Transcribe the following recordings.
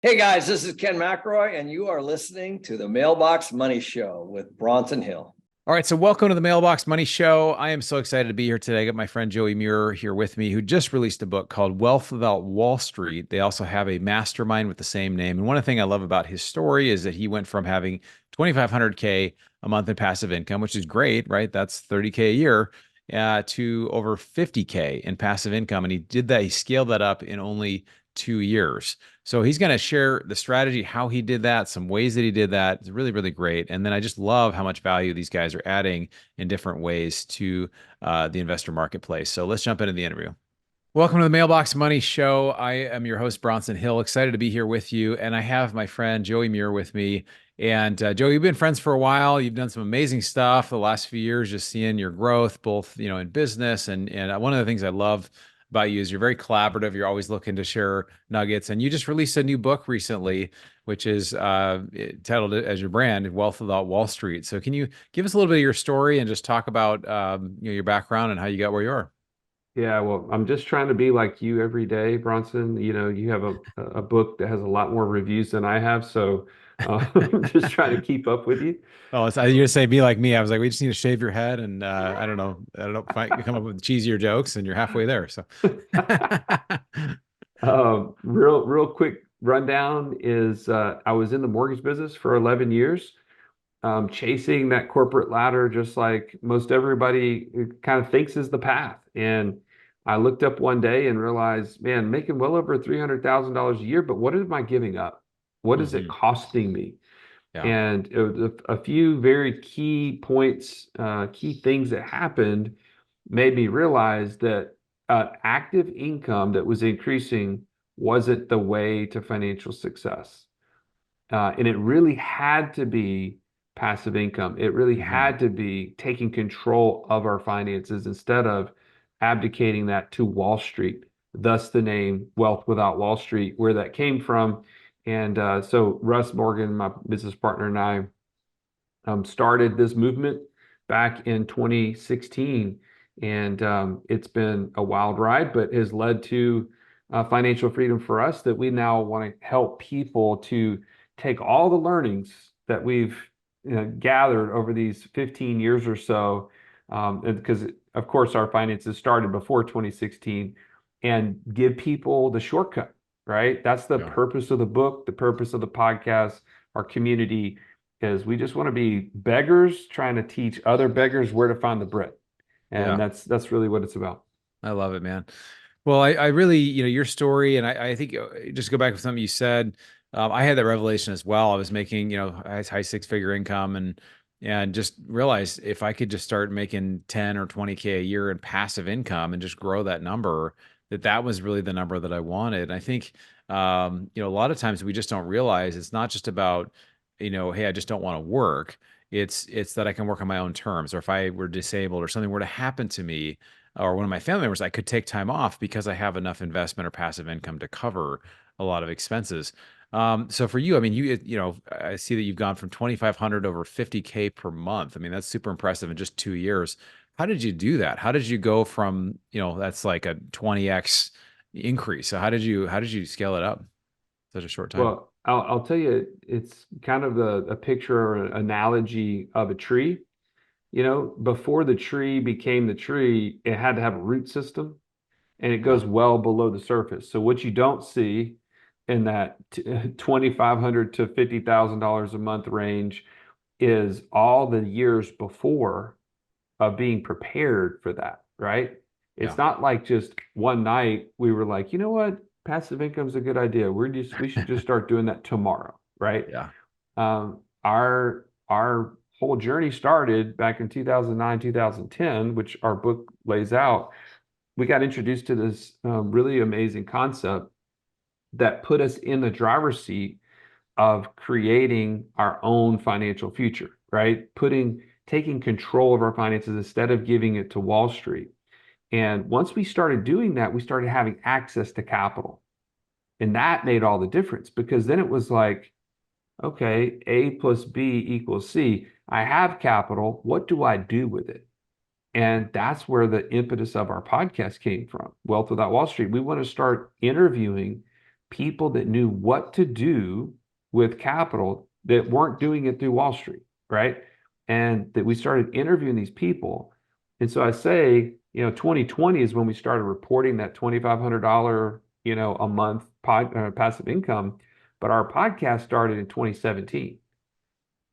Hey guys, this is Ken McElroy, and you are listening to the Mailbox Money Show with Bronson Hill. All right, so welcome to the Mailbox Money Show. I am so excited to be here today. I got my friend Joey Muré here with me, who just released a book called Wealth Without Wall Street. They also have a mastermind with the same name. And one thing I love about his story is that he went from having 2,500K a month in passive income, which is great, right? That's 30K a year, to over 50K in passive income. And he did that, he scaled that up in only 2 years. So he's going to share the strategy, how he did that, some ways that he did that. It's really, really great. And then I just love how much value these guys are adding in different ways to the investor marketplace. So let's jump into the interview. Welcome to the Mailbox Money Show. I am your host, Bronson Hill. Excited to be here with you. And I have my friend Joey Muré with me. And Joey, you've been friends for a while. You've done some amazing stuff the last few years, just seeing your growth, both in business and one of the things I love about you is you're very collaborative. You're always looking to share nuggets. And you just released a new book recently, which is titled as your brand, Wealth Without Wall Street. So can you give us a little bit of your story and just talk about your background and how you got where you are? Yeah, well, I'm just trying to be like you every day, Bronson. You have a book that has a lot more reviews than I have, so I'm just trying to keep up with you. Oh, you're gonna say be like me. I was like, we just need to shave your head, and I don't know, come up with cheesier jokes, and you're halfway there. So, Real quick rundown is I was in the mortgage business for 11 years, chasing that corporate ladder, just like most everybody kind of thinks is the path. And I looked up one day and realized, man, making well over $300,000 a year, but what am I giving up? What is it mhm. costing me? Yeah. And it was a few very key points, key things that happened made me realize that active income that was increasing wasn't the way to financial success. And it really had to be passive income. It really Mhm. had to be taking control of our finances instead of abdicating that to Wall Street, thus the name Wealth Without Wall Street, where that came from. And so Russ Morgan, my business partner, and I started this movement back in 2016. And it's been a wild ride, but has led to financial freedom for us that we now want to help people to take all the learnings that we've gathered over these 15 years or so. Because, of course, our finances started before 2016 and give people the shortcut, right? That's the Yeah. purpose of the book, the purpose of the podcast, our community is we just want to be beggars trying to teach other beggars where to find the bread. And Yeah. that's really what it's about. I love it, man. Well, I really, your story, and I think just go back to something you said. I had that revelation as well. I was making, high six-figure income and just realized if I could just start making 10 or 20K a year in passive income and just grow that number, that was really the number that I wanted. And I think, a lot of times we just don't realize it's not just about, hey, I just don't want to work. It's that I can work on my own terms, or if I were disabled or something were to happen to me or one of my family members, I could take time off because I have enough investment or passive income to cover a lot of expenses. So for you, I mean, I see that you've gone from 2,500 over 50K per month. I mean, that's super impressive in just 2 years. How did you do that? How did you go from, that's like a 20x increase. So how did you scale it up in such a short time? Well, I'll tell you, it's kind of a picture or an analogy of a tree. Before the tree became the tree, it had to have a root system and it Yeah. goes well below the surface. So what you don't see in that 2,500 to $50,000 a month range is all the years before of being prepared for that, right? It's Yeah. not like just one night we were like, you know what, passive income is a good idea. We should just start doing that tomorrow, right? Yeah. Our whole journey started back in 2009, 2010, which our book lays out. We got introduced to this really amazing concept that put us in the driver's seat of creating our own financial future, right? Taking control of our finances instead of giving it to Wall Street. And once we started doing that, we started having access to capital. And that made all the difference because then it was like, okay, A plus B equals C. I have capital. What do I do with it? And that's where the impetus of our podcast came from, Wealth Without Wall Street. We want to start interviewing people that knew what to do with capital that weren't doing it through Wall Street, right? And that we started interviewing these people. And so I say, 2020 is when we started reporting that $2,500, a month passive income, but our podcast started in 2017.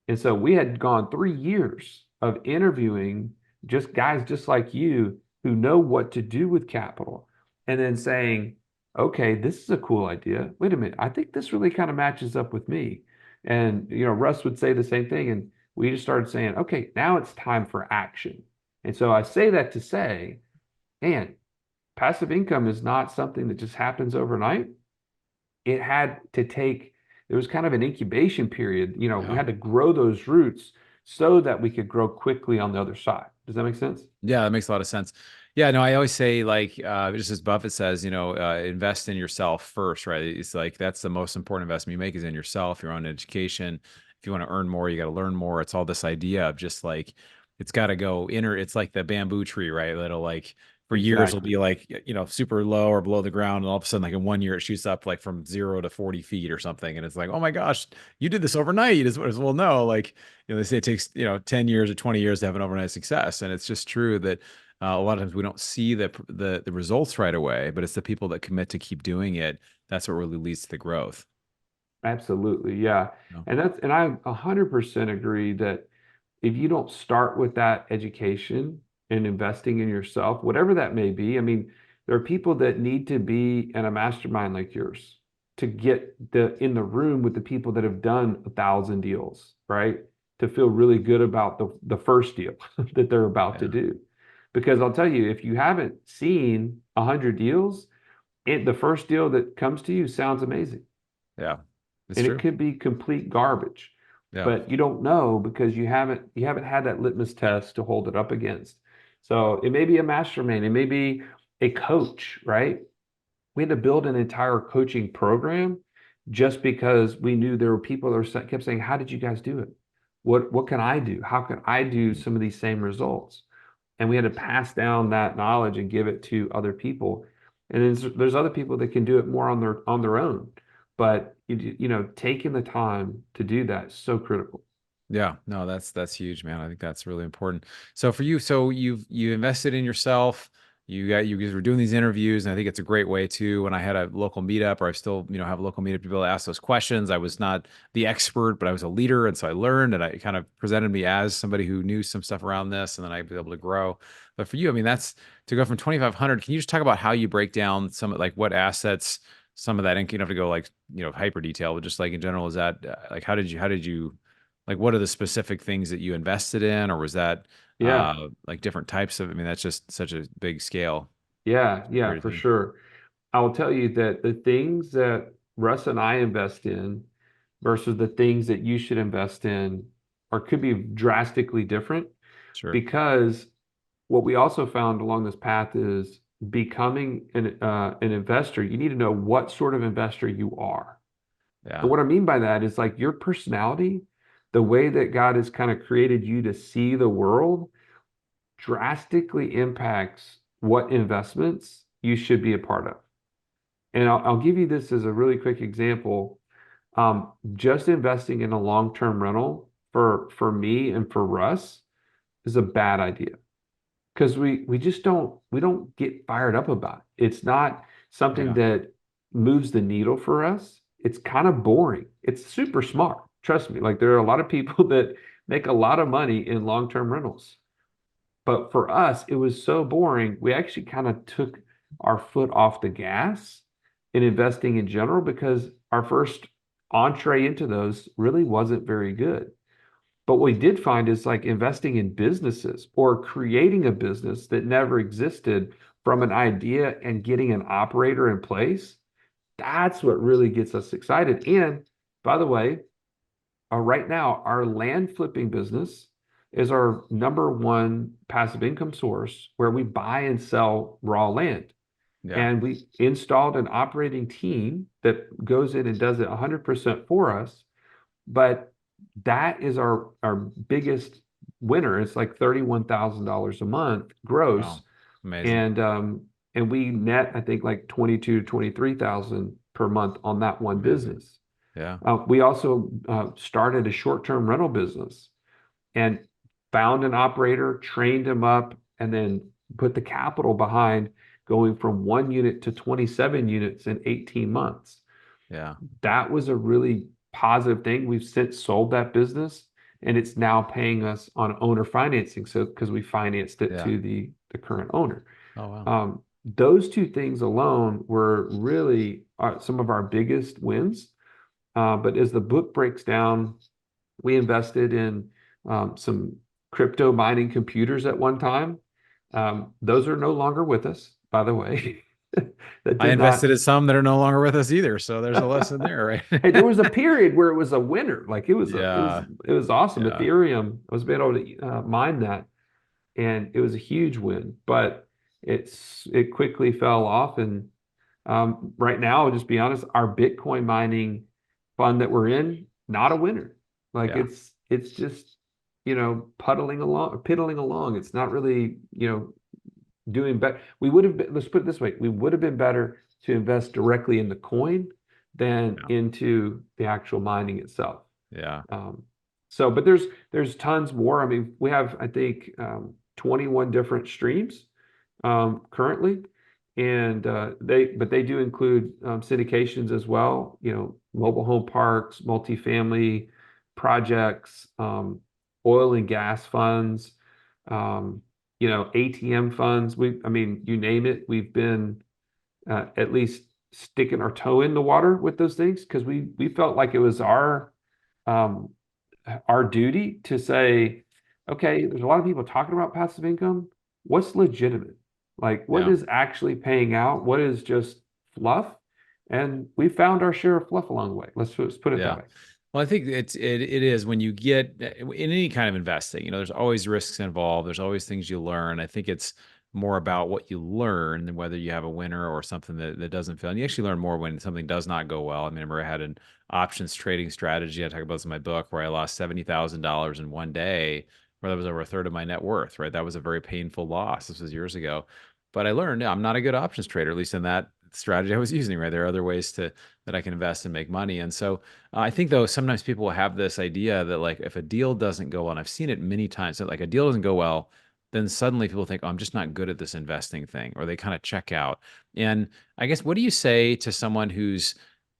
And so we had gone 3 years of interviewing just guys just like you who know what to do with capital and then saying, okay, this is a cool idea. Wait a minute. I think this really kind of matches up with me. And, Russ would say the same thing. And we just started saying, okay, now it's time for action. And so I say that to say, man, passive income is not something that just happens overnight. It had to take, there was kind of an incubation period. We Yeah. had to grow those roots so that we could grow quickly on the other side. Does that make sense? Yeah, that makes a lot of sense. Yeah, no, I always say like just as Buffett says, invest in yourself first, right? It's like that's the most important investment you make is in yourself, your own education. If you want to earn more, you got to learn more. It's all this idea of just like it's got to go inner. It's like the bamboo tree, right? That'll like for years will Exactly. be like super low or below the ground, and all of a sudden, like in 1 year, it shoots up like from 0 to 40 feet or something, and it's like, oh my gosh, you did this overnight. As well, no, like they say it takes 10 years or 20 years to have an overnight success, and it's just true that a lot of times we don't see the results right away, but it's the people that commit to keep doing it. That's what really leads to the growth. Absolutely. Yeah. No. And I 100% agree that if you don't start with that education and investing in yourself, whatever that may be, I mean, there are people that need to be in a mastermind like yours to get in the room with the people that have done 1,000 deals, right? To feel really good about the first deal that they're about to Yeah. do. Because I'll tell you, if you haven't seen 100 deals, the first deal that comes to you sounds amazing Yeah. It's and it true. could be complete garbage, Yeah. but you don't know because you haven't had that litmus test to hold it up against. So it may be a mastermind, it may be a coach, right? We had to build an entire coaching program just because we knew there were people that kept saying, how did you guys do it? What can I do? How can I do some of these same results? And we had to pass down that knowledge and give it to other people. And there's other people that can do it more on their own. But taking the time to do that is so critical. Yeah, no, that's huge, man. I think that's really important. So for you, so you invested in yourself. You guys were doing these interviews, and I think it's a great way too. When I had a local meetup, or I still have a local meetup, people ask those questions. I was not the expert, but I was a leader, and so I learned, and I kind of presented me as somebody who knew some stuff around this, and then I'd be able to grow. But for you, I mean, that's to go from 2,500. Can you just talk about how you break down some like what assets, some of that, and you don't have to go like hyper detail, but just like in general, is that like how did you like, what are the specific things that you invested in, or was that Yeah, like different types of? I mean, that's just such a big scale yeah, period of for time. sure. I will tell you that the things that Russ and I invest in versus the things that you should invest in could be drastically different Sure. because what we also found along this path is becoming an investor. You need to know what sort of investor you are. And Yeah. what I mean by that is like your personality, the way that God has kind of created you to see the world drastically impacts what investments you should be a part of. And I'll give you this as a really quick example. Just investing in a long-term rental for me and for Russ is a bad idea because we just don't get fired up about it. It's not something Yeah. that moves the needle for us. It's kind of boring. It's super smart. Trust me. Like there are a lot of people that make a lot of money in long-term rentals. But for us, it was so boring. We actually kind of took our foot off the gas in investing in general because our first entree into those really wasn't very good. But what we did find is like investing in businesses or creating a business that never existed from an idea and getting an operator in place. That's what really gets us excited. And by the way, right now, our land flipping business is our number one passive income source where we buy and sell raw land. Yeah. And we installed an operating team that goes in and does it 100% for us. But that is our biggest winner. It's like $31,000 a month gross. Wow. Amazing. And we net, I think, like 22, 23,000 per month on that one Amazing. business. Yeah. We also started a short-term rental business and found an operator, trained him up, and then put the capital behind going from 1 unit to 27 units in 18 months. Yeah. That was a really positive thing. We've since sold that business and it's now paying us on owner financing. So because we financed it Yeah. to the current owner. Oh, wow. Those two things alone were really some of our biggest wins. But as the book breaks down, we invested in some crypto mining computers at one time. Those are no longer with us, by the way. That I did invested not. in some that are no longer with us either. So there's a lesson there, Hey, right? there was a period where it was a winner. Like Yeah. it was awesome. Yeah. Ethereum, I was being able to mine that, and it was a huge win. But it quickly fell off, and right now, I'll just be honest, our Bitcoin mining fund that we're in, not a winner. Like Yeah. it's just, piddling along. It's not really, doing better. We would have been, let's put it this way, we would have been better to invest directly in the coin than Yeah. into the actual mining itself. Yeah. Um, but there's tons more. I mean, we have, I think, 21 different streams currently, and they do include syndications as well. Mobile home parks, multifamily projects, oil and gas funds, ATM funds. I mean, you name it. We've been at least sticking our toe in the water with those things because we felt like it was um, our duty to say, okay, there's a lot of people talking about passive income. What's legitimate? Like, what Yeah. is actually paying out? What is just fluff? And we found our share of fluff along the way. Let's put it that Yeah. way. Well, I think it is when you get in any kind of investing, there's always risks involved. There's always things you learn. I think it's more about what you learn than whether you have a winner or something that doesn't fail. And you actually learn more when something does not go well. I mean, I remember I had an options trading strategy. I talk about this in my book where I lost $70,000 in one day, where that was over a third of my net worth, right? That was a very painful loss. This was years ago. But I learned I'm not a good options trader, at least in that strategy I was using, right? There are other ways that I can invest and make money. And so I think though sometimes people will have this idea that like if a deal doesn't go well, and I've seen it many times, that like a deal doesn't go well, then suddenly people think, oh, I'm just not good at this investing thing, or they kind of check out. And I guess what do you say to someone who's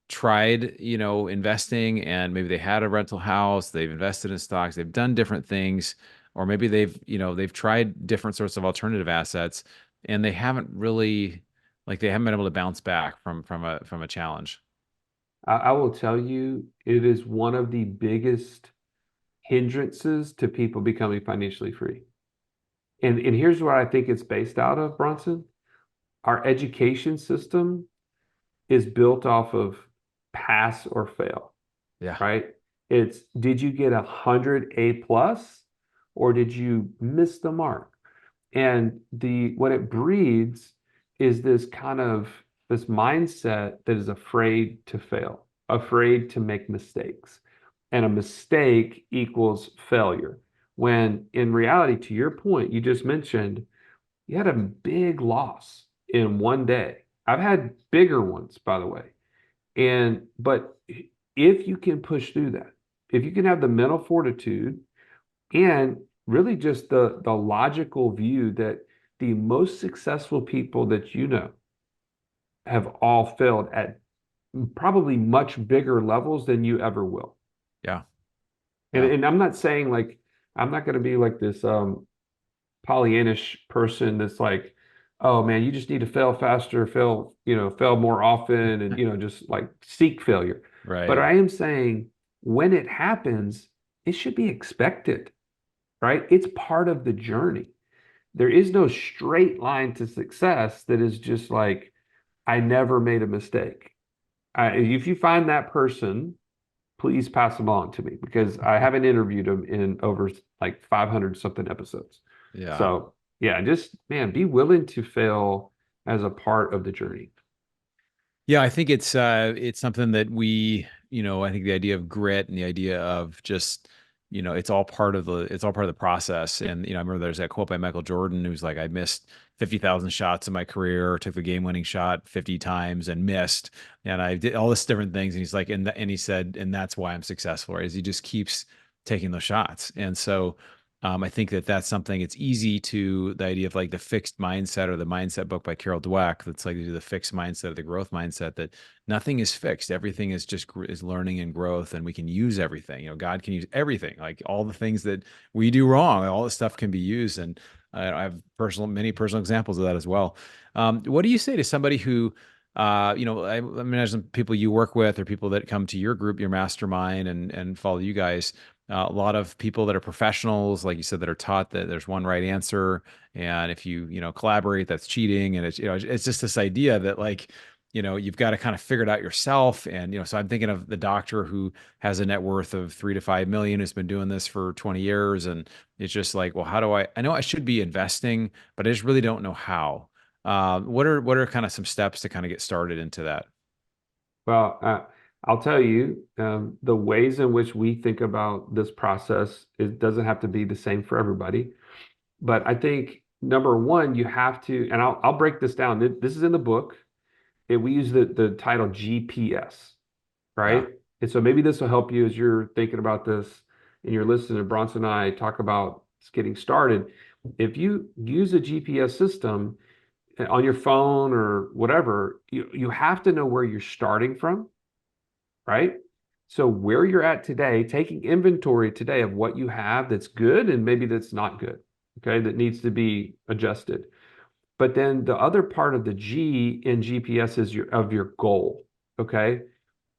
tried, investing and maybe they had a rental house, they've invested in stocks, they've done different things, or maybe they've tried different sorts of alternative assets and they haven't really they haven't been able to bounce back from a challenge. I will tell you, it is one of the biggest hindrances to people becoming financially free. And here's what I think it's based out of, Bronson. Our education system is built off of pass or fail, Yeah. right? It's did you get 100 A plus or did you miss the mark? And what it breeds is this mindset that is afraid to fail, afraid to make mistakes. And a mistake equals failure. When in reality, to your point, you just mentioned you had a big loss in one day. I've had bigger ones, by the way. But if you can push through that, if you can have the mental fortitude and really just the logical view that the most successful people that you know have all failed at probably much bigger levels than you ever will. Yeah. And, Yeah. and I'm not saying like I'm not going to be like this Pollyannish person that's like, oh man, you just need to fail faster, fail more often, and just like seek failure. But Right. I am saying when it happens, it should be expected, right? It's part of the journey. There is no straight line to success that is just like, I never made a mistake. If you find that person, please pass them on to me because I haven't interviewed them in over like 500 something episodes. Yeah. So yeah, just man, be willing to fail as a part of the journey. Yeah, I think it's something that I think the idea of grit and the idea of just, it's all part of the process. And I remember there's that quote by Michael Jordan who's like, I missed 50,000 shots in my career, took the game-winning shot 50 times and missed, and I did all this different things. And he's like, and he said, and that's why I'm successful, right? Is he just keeps taking those shots. And so I think that that's something. It's easy to the idea of like the fixed mindset or the mindset book by Carol Dweck. That's like the fixed mindset, or the growth mindset, that nothing is fixed. Everything is just is learning and growth, and we can use everything. God can use everything. Like all the things that we do wrong, all this stuff can be used. And I have many personal examples of that as well. What do you say to somebody who, I imagine people you work with or people that come to your group, your mastermind, and follow you guys? A lot of people that are professionals, like you said, that are taught that there's one right answer, and if you collaborate, that's cheating, and it's just this idea that like you've got to kind of figure it out yourself. And so I'm thinking of the doctor who has a net worth of 3 to 5 million, who's been doing this for 20 years, and it's just like, well, how do I know I should be investing, but I just really don't know how. What are kind of some steps to kind of get started into that? Well, I'll tell you, the ways in which we think about this process, it doesn't have to be the same for everybody. But I think number one, you have to, and I'll break this down. This is in the book. We use the title GPS, Yeah. right? And so maybe this will help you as you're thinking about this and you're listening to Bronson and I talk about getting started. If you use a GPS system on your phone or whatever, you have to know where you're starting from, right? So where you're at today, taking inventory today of what you have that's good and maybe that's not good, okay, that needs to be adjusted. But then the other part of the G in GPS is your goal, okay?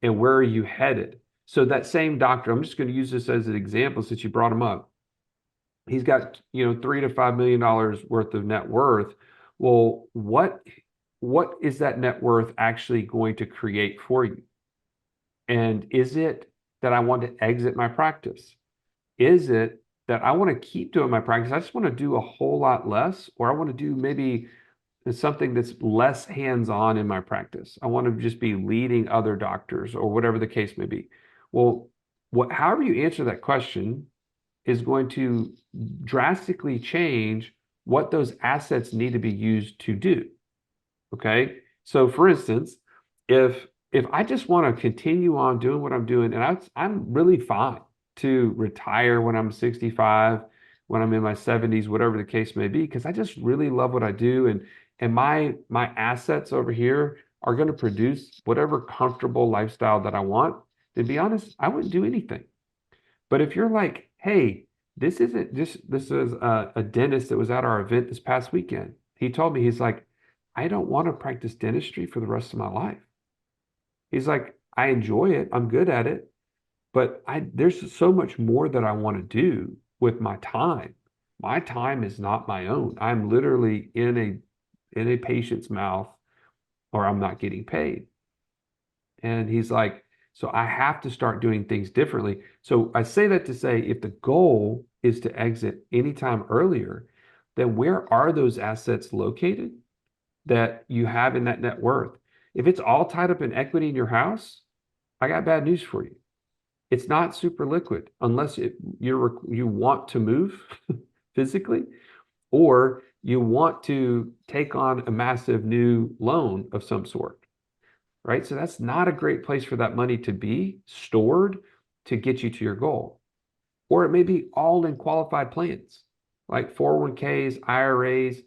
And where are you headed? So that same doctor, I'm just going to use this as an example since you brought him up. He's got, $3 to $5 million worth of net worth. Well, what is that net worth actually going to create for you? And is it that I want to exit my practice? Is it that I want to keep doing my practice? I just want to do a whole lot less, or I want to do maybe something that's less hands-on in my practice. I want to just be leading other doctors or whatever the case may be. Well, however you answer that question is going to drastically change what those assets need to be used to do. Okay. So for instance, if I just want to continue on doing what I'm doing, and I'm really fine to retire when I'm 65, when I'm in my 70s, whatever the case may be, because I just really love what I do, and my assets over here are going to produce whatever comfortable lifestyle that I want. To be honest, I wouldn't do anything. But if you're like, hey, this isn't just this is a dentist that was at our event this past weekend. He told me, he's like, I don't want to practice dentistry for the rest of my life. He's like, I enjoy it. I'm good at it, but there's so much more that I want to do with my time. My time is not my own. I'm literally in a patient's mouth, or I'm not getting paid. And he's like, so I have to start doing things differently. So I say that to say, if the goal is to exit anytime earlier, then where are those assets located that you have in that net worth? If it's all tied up in equity in your house, I got bad news for you. It's not super liquid unless you want to move physically, or you want to take on a massive new loan of some sort, right? So that's not a great place for that money to be stored to get you to your goal. Or it may be all in qualified plans, like 401ks, IRAs,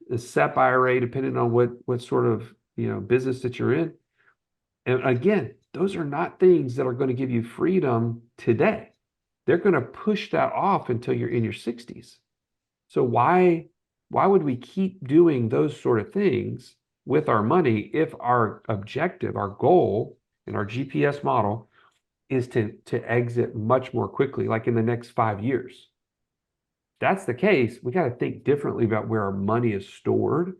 the SEP IRA, depending on what sort of business that you're in. And again, those are not things that are going to give you freedom today. They're going to push that off until you're in your 60s. So why would we keep doing those sort of things with our money if our objective, our goal in our GPS model is to exit much more quickly, like in the next 5 years? That's the case, we got to think differently about where our money is stored,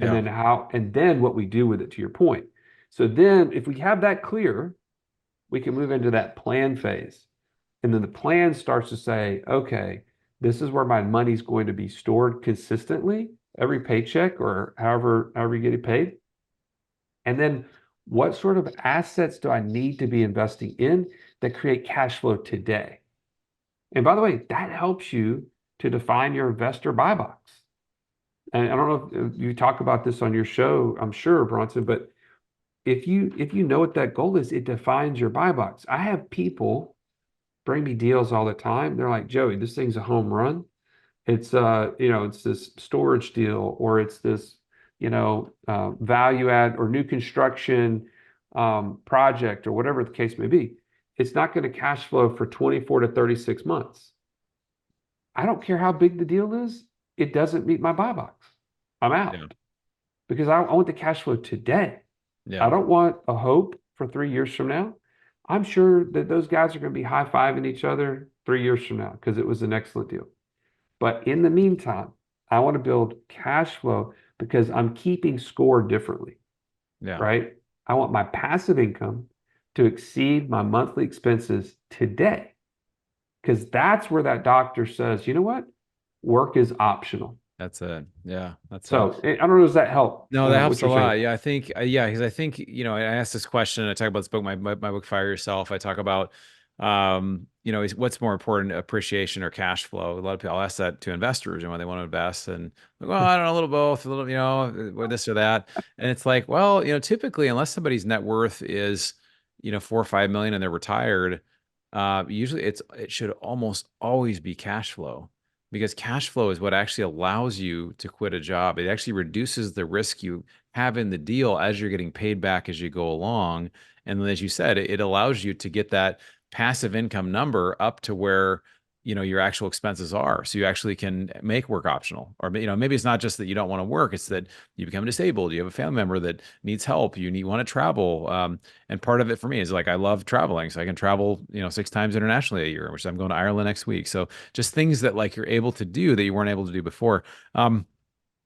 and then what we do with it, to your point. So then if we have that clear, we can move into that plan phase. And then the plan starts to say, okay, this is where my money's going to be stored consistently, every paycheck or however you get it paid. And then what sort of assets do I need to be investing in that create cash flow today? And by the way, that helps you to define your investor buy box. and I don't know if you talk about this on your show, I'm sure, Bronson, but if you know what that goal is, it defines your buy box. I have people bring me deals all the time. They're like, Joey, this thing's a home run. It's it's this storage deal, or it's this, value add or new construction project, or whatever the case may be. It's not going to cash flow for 24 to 36 months. I don't care how big the deal is. It doesn't meet my buy box. I'm out Yeah. because I want the cash flow today. Yeah. I don't want a hope for 3 years from now. I'm sure that those guys are going to be high-fiving each other 3 years from now because it was an excellent deal. But in the meantime, I want to build cash flow because I'm keeping score differently, Yeah. right? I want my passive income to exceed my monthly expenses today because that's where that doctor says, you know what? Work is optional. That's it. Yeah. That's it. So I don't know, does that help No, that what helps a you're lot. saying? Yeah, I think, yeah, because I think, I asked this question. I talk about this book, my book, Fire Yourself. I talk about, what's more important, appreciation or cash flow? A lot of people, I'll ask that to investors and when they want to invest, and like, well, I don't know, a little both, a little, this or that. And it's like, well, typically, unless somebody's net worth is, 4 or 5 million and they're retired, usually it should almost always be cash flow, because cash flow is what actually allows you to quit a job. It actually reduces the risk you have in the deal as you're getting paid back as you go along. And then, as you said, it allows you to get that passive income number up to where, your actual expenses are. So you actually can make work optional. Or, maybe it's not just that you don't want to work, it's that you become disabled, you have a family member that needs help, want to travel. And part of it for me is like, I love traveling. So I can travel, 6 times internationally a year, which I'm going to Ireland next week. So just things that like you're able to do that you weren't able to do before.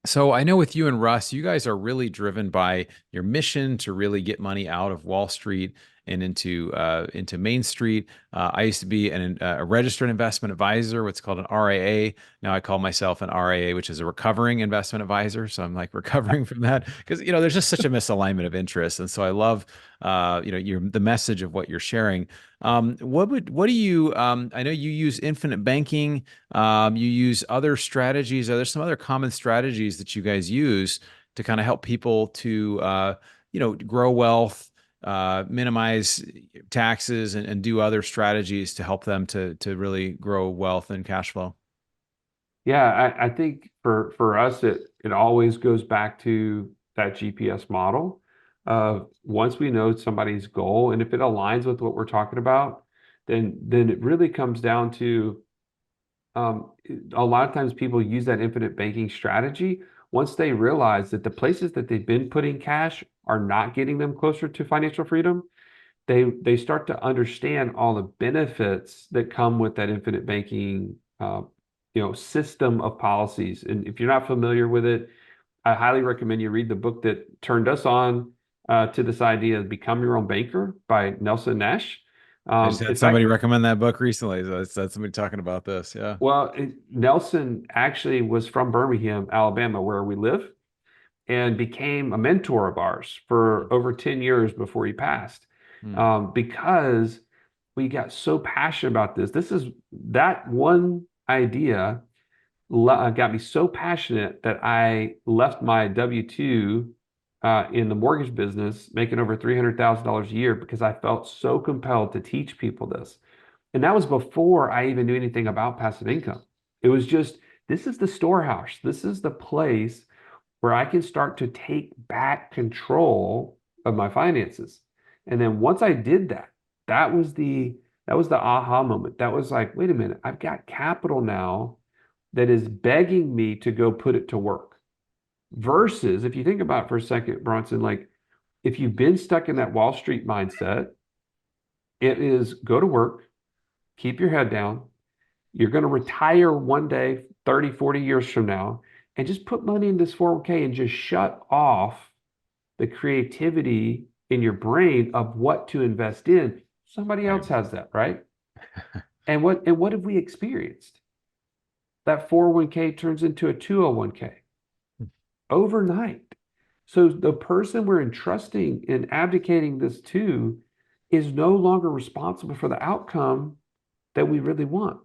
So I know with you and Russ, you guys are really driven by your mission to really get money out of Wall Street and into Main Street. I used to be a registered investment advisor, what's called an RIA. Now I call myself an RIA, which is a recovering investment advisor. So I'm like recovering from that because there's just such a misalignment of interest, and so I love the message of what you're sharing. What do you? I know you use infinite banking. You use other strategies. Are there some other common strategies that you guys use to kind of help people to, grow wealth, minimize taxes, and do other strategies to help them to really grow wealth and cash flow? Yeah, I think for us, it always goes back to that GPS model of once we know somebody's goal, and if it aligns with what we're talking about, then it really comes down to a lot of times people use that infinite banking strategy once they realize that the places that they've been putting cash are not getting them closer to financial freedom. They start to understand all the benefits that come with that infinite banking system of policies. And if you're not familiar with it, I highly recommend you read the book that turned us on to this idea of Become Your Own Banker by Nelson Nash. I just had It's like, somebody recommend that book recently. So that's somebody talking about this. Yeah. well, Nelson actually was from Birmingham, Alabama, where we live, and became a mentor of ours for over 10 years before he passed, Hmm. because we got so passionate about this. This is that one idea got me so passionate that I left my W-2 in the mortgage business, making over $300,000 a year, because I felt so compelled to teach people this. And that was before I even knew anything about passive income. It was just, this is the storehouse. This is the place where I can start to take back control of my finances. And then once I did that, that was the aha moment. That was like, wait a minute, I've got capital now that is begging me to go put it to work. Versus, if you think about it for a second, Bronson, like if you've been stuck in that Wall Street mindset, it is go to work, keep your head down. You're going to retire one day, 30, 40 years from now, and just put money in this 401k and just shut off the creativity in your brain of what to invest in. Somebody Right. else has that, right? And what have we experienced? That 401k turns into a 201k overnight. So the person we're entrusting and abdicating this to is no longer responsible for the outcome that we really want.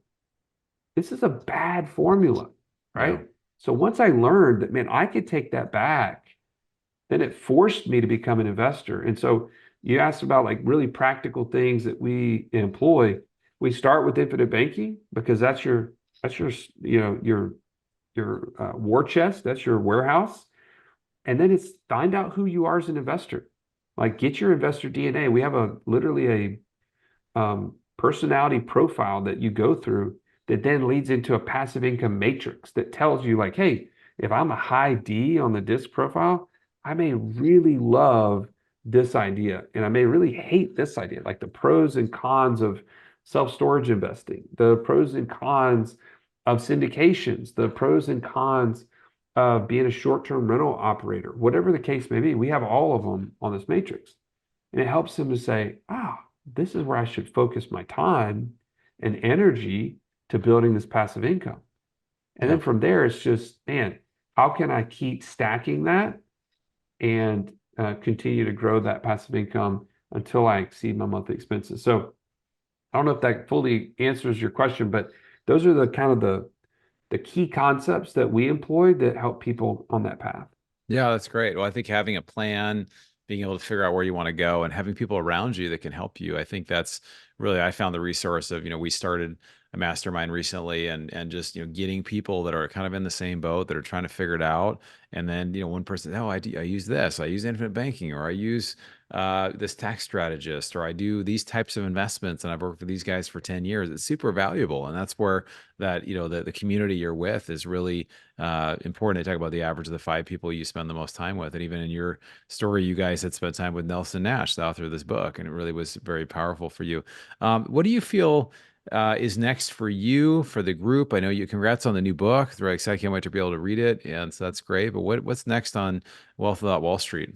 This is a bad formula, Yeah. right? So once I learned that, man, I could take that back, then it forced me to become an investor. And so you asked about like really practical things that we employ. We start with infinite banking because that's your your war chest, that's your warehouse. And then it's find out who you are as an investor. Like get your investor DNA. We have a literally a personality profile that you go through that then leads into a passive income matrix that tells you like, hey, if I'm a high D on the disc profile, I may really love this idea and I may really hate this idea, like the pros and cons of self-storage investing, the pros and cons of syndications, the pros and cons of being a short-term rental operator, whatever the case may be. We have all of them on this matrix. And it helps them to say, this is where I should focus my time and energy to building this passive income. And then Yeah. from there, it's just, man, how can I keep stacking that and continue to grow that passive income until I exceed my monthly expenses? So I don't know if that fully answers your question, but those are the kind of the key concepts that we employ that help people on that path. Yeah, that's great. Well, I think having a plan, being able to figure out where you want to go and having people around you that can help you, I think that's really, I found the resource of, we started a mastermind recently and just, getting people that are kind of in the same boat that are trying to figure it out. And then, one person, oh, I use this, I use infinite banking, or I use this tax strategist, or I do these types of investments and I've worked with these guys for 10 years. It's super valuable. And that's where that, the community you're with is really important. They talk about the average of the 5 people you spend the most time with. And even in your story, you guys had spent time with Nelson Nash, the author of this book, and it really was very powerful for you. What do you feel is next for you, for the group? I know you, congrats on the new book. It's really exciting. I can't wait to be able to read it. And so that's great. But what's next on Wealth Without Wall Street?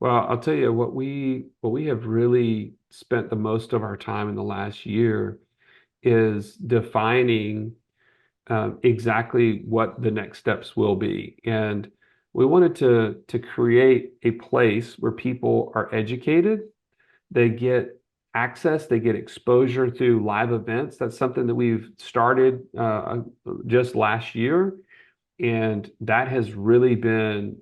Well, I'll tell you what we have really spent the most of our time in the last year is defining exactly what the next steps will be. And we wanted to create a place where people are educated, they get access, they get exposure through live events. That's something that we've started just last year, and that has really been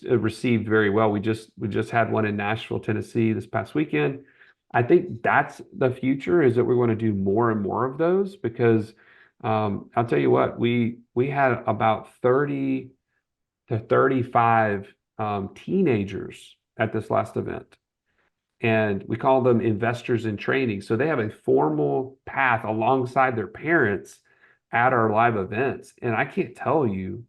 received very well. We just had one in Nashville, Tennessee this past weekend. I think that's the future is that we want to do more and more of those because I'll tell you what, we had about 30 to 35 teenagers at this last event. And we call them investors in training. So they have a formal path alongside their parents at our live events. And I can't tell you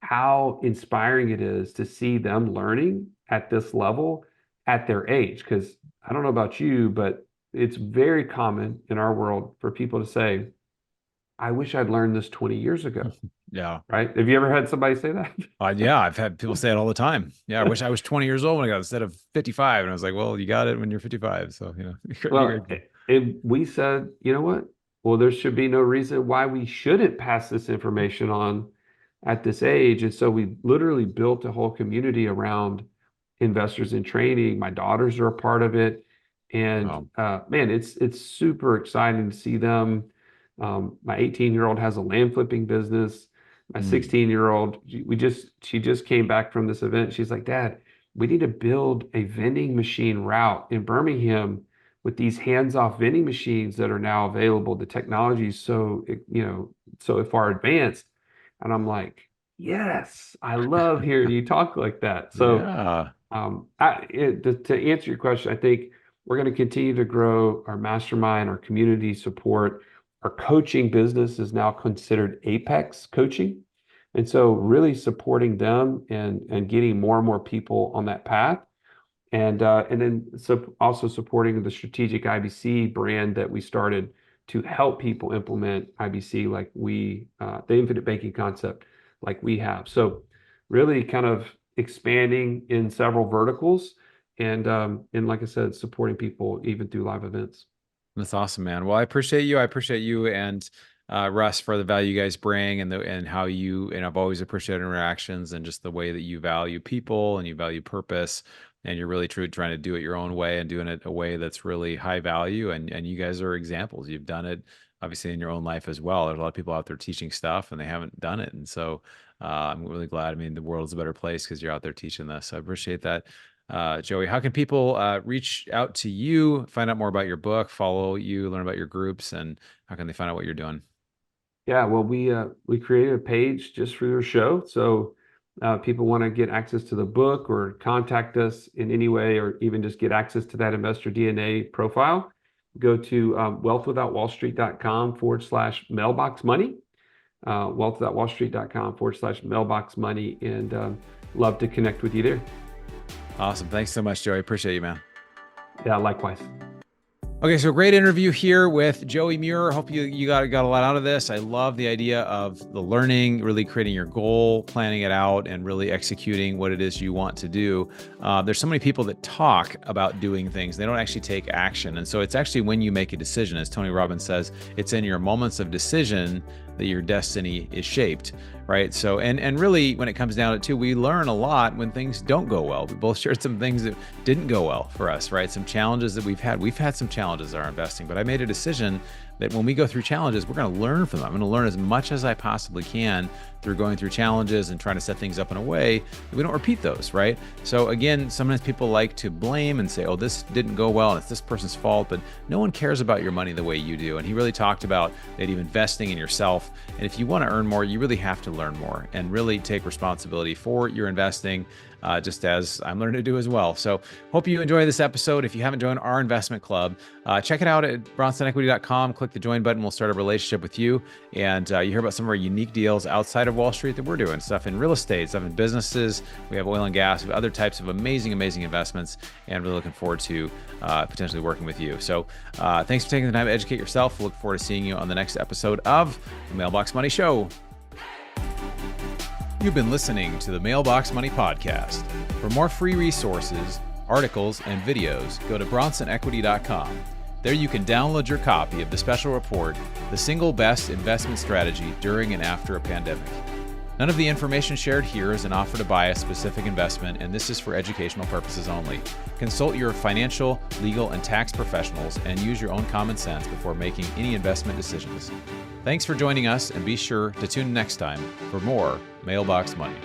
how inspiring it is to see them learning at this level at their age. Because I don't know about you, but it's very common in our world for people to say, I wish I'd learned this 20 years ago, Yeah. right? Have you ever had somebody say that? Yeah, I've had people say it all the time. Yeah, I wish I was 20 years old when I got it instead of 55. And I was like, well, you got it when you're 55. So, Well, and we said, you know what? Well, there should be no reason why we shouldn't pass this information on at this age. And so we literally built a whole community around investors in training. My daughters are a part of it. And wow. man, it's super exciting to see them. My 18-year-old has a land flipping business. My Mm. 16-year-old, she just came back from this event. She's like, Dad, we need to build a vending machine route in Birmingham with these hands-off vending machines that are now available. The technology is so far advanced. And I'm like, yes, I love hearing you talk like that. So Yeah. to answer your question, I think we're going to continue to grow our mastermind, our community support. Our coaching business is now considered Apex coaching. And so really supporting them and getting more and more people on that path. And then also supporting the strategic IBC brand that we started to help people implement IBC like the infinite banking concept like we have. So really kind of expanding in several verticals and like I said, supporting people even through live events. That's awesome, man. Well, I appreciate you. I appreciate you and Russ for the value you guys bring and how you, and I've always appreciated interactions and just the way that you value people and you value purpose. And you're really true trying to do it your own way and doing it a way that's really high value. And you guys are examples. You've done it obviously in your own life as well. There's a lot of people out there teaching stuff and they haven't done it. And so I'm really glad. I mean, the world is a better place because you're out there teaching this. So I appreciate that. Joey, how can people reach out to you, find out more about your book, follow you, learn about your groups, and how can they find out what you're doing? Yeah, well, we created a page just for your show. So people want to get access to the book or contact us in any way, or even just get access to that investor DNA profile, go to wealthwithoutwallstreet.com/mailbox money, wealthwithoutwallstreet.com/mailbox money, and love to connect with you there. Awesome. Thanks so much, Joey. Appreciate you, man. Yeah, likewise. Okay, so great interview here with Joey Muré. Hope you got a lot out of this. I love the idea of the learning, really creating your goal, planning it out, and really executing what it is you want to do. There's so many people that talk about doing things. They don't actually take action. And so it's actually when you make a decision, as Tony Robbins says, it's in your moments of decision that your destiny is shaped, right? So, and really when it comes down to it too, we learn a lot when things don't go well. We both shared some things that didn't go well for us, right? Some challenges that we've had. We've had some challenges in our investing, but I made a decision that when we go through challenges, we're going to learn from them. I'm going to learn as much as I possibly can through going through challenges and trying to set things up in a way that we don't repeat those, right? So again, sometimes people like to blame and say, oh, this didn't go well and it's this person's fault, but no one cares about your money the way you do. And he really talked about the idea of investing in yourself. And if you want to earn more, you really have to learn more and really take responsibility for your investing, just as I'm learning to do as well. So hope you enjoy this episode. If you haven't joined our investment club, check it out at bronsonequity.com. Click the join button. We'll start a relationship with you. And you hear about some of our unique deals outside of Wall Street that we're doing, stuff in real estate, stuff in businesses. We have oil and gas, we have other types of amazing investments, and really looking forward to potentially working with you. So thanks for taking the time to educate yourself. We'll look forward to seeing you on the next episode of the Mailbox Money Show. You've been listening to the Mailbox Money Podcast. For more free resources, articles, and videos, go to bronsonequity.com. There you can download your copy of the special report, The Single Best Investment Strategy During and After a Pandemic. None of the information shared here is an offer to buy a specific investment, and this is for educational purposes only. Consult your financial, legal, and tax professionals and use your own common sense before making any investment decisions. Thanks for joining us, and be sure to tune in next time for more Mailbox Money.